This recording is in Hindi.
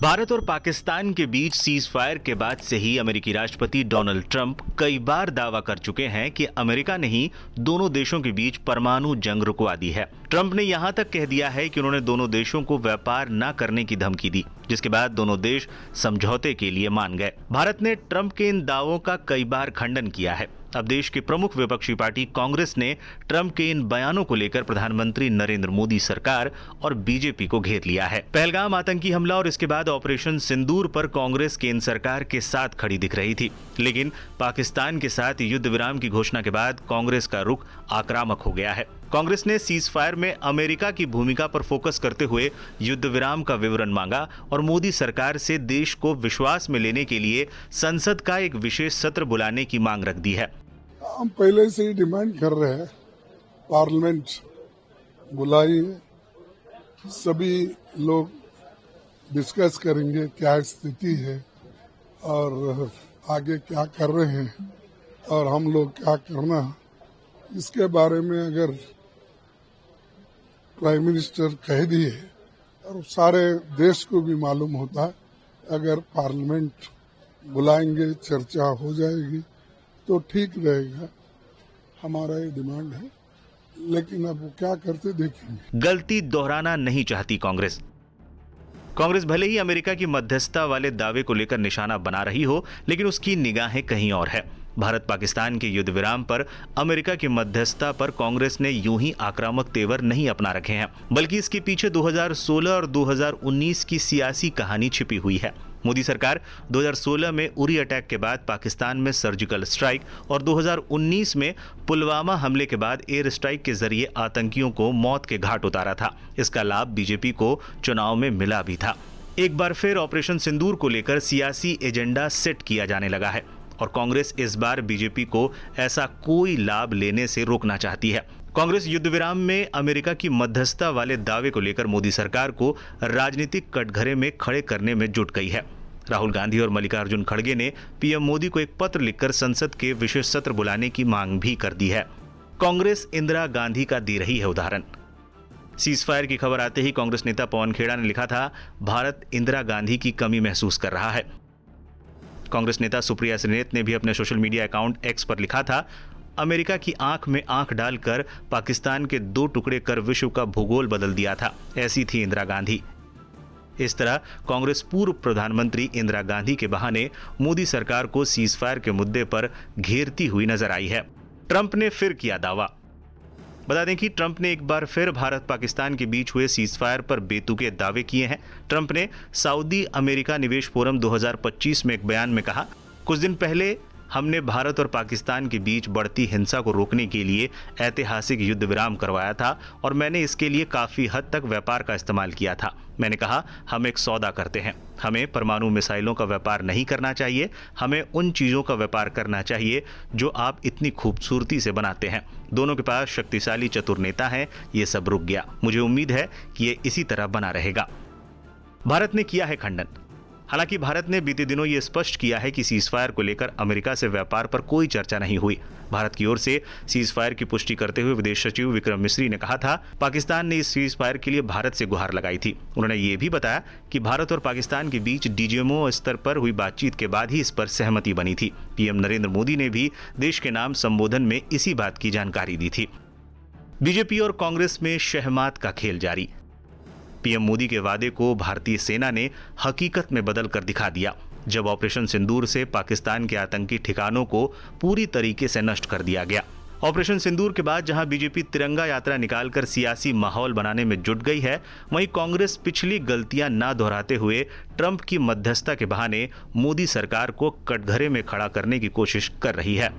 भारत और पाकिस्तान के बीच सीज फायर के बाद से ही अमेरिकी राष्ट्रपति डोनाल्ड ट्रंप कई बार दावा कर चुके हैं कि अमेरिका ने ही दोनों देशों के बीच परमाणु जंग रुकवा दी है। ट्रंप ने यहां तक कह दिया है कि उन्होंने दोनों देशों को व्यापार न करने की धमकी दी, जिसके बाद दोनों देश समझौते के लिए मान गए। भारत ने ट्रंप के इन दावों का कई बार खंडन किया है। अब देश की प्रमुख विपक्षी पार्टी कांग्रेस ने ट्रंप के इन बयानों को लेकर प्रधानमंत्री नरेंद्र मोदी सरकार और बीजेपी को घेर लिया है। पहलगाम आतंकी हमला और इसके बाद ऑपरेशन सिंदूर पर कांग्रेस केंद्र सरकार के साथ खड़ी दिख रही थी, लेकिन पाकिस्तान के साथ युद्ध विराम की घोषणा के बाद कांग्रेस का रुख आक्रामक हो गया है। कांग्रेस ने सीज फायर में अमेरिका की भूमिका पर फोकस करते हुए युद्ध विराम का विवरण मांगा और मोदी सरकार से देश को विश्वास में लेने के लिए संसद का एक विशेष सत्र बुलाने की मांग रख दी है। हम पहले से ही डिमांड कर रहे हैं, पार्लियामेंट बुलाइए, सभी लोग डिस्कस करेंगे क्या स्थिति है और आगे क्या कर रहे हैं और हम लोग क्या करना, इसके बारे में अगर प्राइम मिनिस्टर कह दिए और सारे देश को भी मालूम होता है, अगर पार्लियामेंट बुलाएंगे चर्चा हो जाएगी तो ठीक रहेगा। हमारा ये डिमांड है, लेकिन अब वो क्या करते देखेंगे। गलती दोहराना नहीं चाहती कांग्रेस। कांग्रेस भले ही अमेरिका की मध्यस्थता वाले दावे को लेकर निशाना बना रही हो, लेकिन उसकी निगाहें कहीं और है। भारत पाकिस्तान के युद्ध विराम पर अमेरिका की मध्यस्थता पर कांग्रेस ने यूं ही आक्रामक तेवर नहीं अपना रखे हैं, बल्कि इसके पीछे 2016 और 2019 की सियासी कहानी छिपी हुई है। मोदी सरकार 2016 में उरी अटैक के बाद पाकिस्तान में सर्जिकल स्ट्राइक और 2019 में पुलवामा हमले के बाद एयर स्ट्राइक के जरिए आतंकियों को मौत के घाट उतारा था। इसका लाभ बीजेपी को चुनाव में मिला भी था। एक बार फिर ऑपरेशन सिंदूर को लेकर सियासी एजेंडा सेट किया जाने लगा है और कांग्रेस इस बार बीजेपी को ऐसा कोई लाभ लेने से रोकना चाहती है। कांग्रेस युद्ध विराम में अमेरिका की मध्यस्थता वाले दावे को लेकर मोदी सरकार को राजनीतिक कटघरे में खड़े करने में जुट गई है। राहुल गांधी और मल्लिकार्जुन खड़गे ने पीएम मोदी को एक पत्र लिखकर संसद के विशेष सत्र बुलाने की मांग भी कर दी है। कांग्रेस इंदिरा गांधी का दे रही है उदाहरण। सीज फायर की खबर आते ही कांग्रेस नेता पवन खेड़ा ने लिखा था, भारत इंदिरा गांधी की कमी महसूस कर रहा है। कांग्रेस नेता सुप्रिया श्रीनेत ने भी अपने सोशल मीडिया अकाउंट एक्स पर लिखा था, अमेरिका की आंख में आंख डालकर पाकिस्तान के 2 टुकड़े कर विश्व का भूगोल बदल दिया था, ऐसी थी इंदिरा गांधी। इस तरह कांग्रेस पूर्व प्रधानमंत्री इंदिरा गांधी के बहाने मोदी सरकार को सीज फायर के मुद्दे पर घेरती हुई नजर आई है। ट्रंप ने फिर किया दावा। बता दें कि ट्रंप ने एक बार फिर भारत पाकिस्तान के बीच हुए सीज फायर पर बेतुके दावे किए हैं। ट्रंप ने सऊदी अमेरिका निवेश फोरम 2025 में एक बयान में कहा, कुछ दिन पहले हमने भारत और पाकिस्तान के बीच बढ़ती हिंसा को रोकने के लिए ऐतिहासिक युद्ध विराम करवाया था और मैंने इसके लिए काफ़ी हद तक व्यापार का इस्तेमाल किया था। मैंने कहा, हम एक सौदा करते हैं, हमें परमाणु मिसाइलों का व्यापार नहीं करना चाहिए, हमें उन चीज़ों का व्यापार करना चाहिए जो आप इतनी खूबसूरती से बनाते हैं। दोनों के पास शक्तिशाली चतुर नेता हैं। ये सब रुक गया। मुझे उम्मीद है कि ये इसी तरह बना रहेगा। भारत ने किया है खंडन। हालांकि भारत ने बीते दिनों ये स्पष्ट किया है कि सीज फायर को लेकर अमेरिका से व्यापार पर कोई चर्चा नहीं हुई। भारत की ओर से सीज फायर की पुष्टि करते हुए विदेश सचिव विक्रम मिस्री ने कहा था, पाकिस्तान ने इस सीज फायर के लिए भारत से गुहार लगाई थी। उन्होंने ये भी बताया कि भारत और पाकिस्तान के बीच डीजीएमओ स्तर पर हुई बातचीत के बाद ही इस पर सहमति बनी थी। पीएम नरेंद्र मोदी ने भी देश के नाम संबोधन में इसी बात की जानकारी दी थी। बीजेपी और कांग्रेस में शहमात का खेल जारी। पीएम मोदी के वादे को भारतीय सेना ने हकीकत में बदल कर दिखा दिया, जब ऑपरेशन सिंदूर से पाकिस्तान के आतंकी ठिकानों को पूरी तरीके से नष्ट कर दिया गया। ऑपरेशन सिंदूर के बाद जहां बीजेपी तिरंगा यात्रा निकालकर सियासी माहौल बनाने में जुट गई है, वहीं कांग्रेस पिछली गलतियां न दोहराते हुए ट्रंप की मध्यस्थता के बहाने मोदी सरकार को कटघरे में खड़ा करने की कोशिश कर रही है।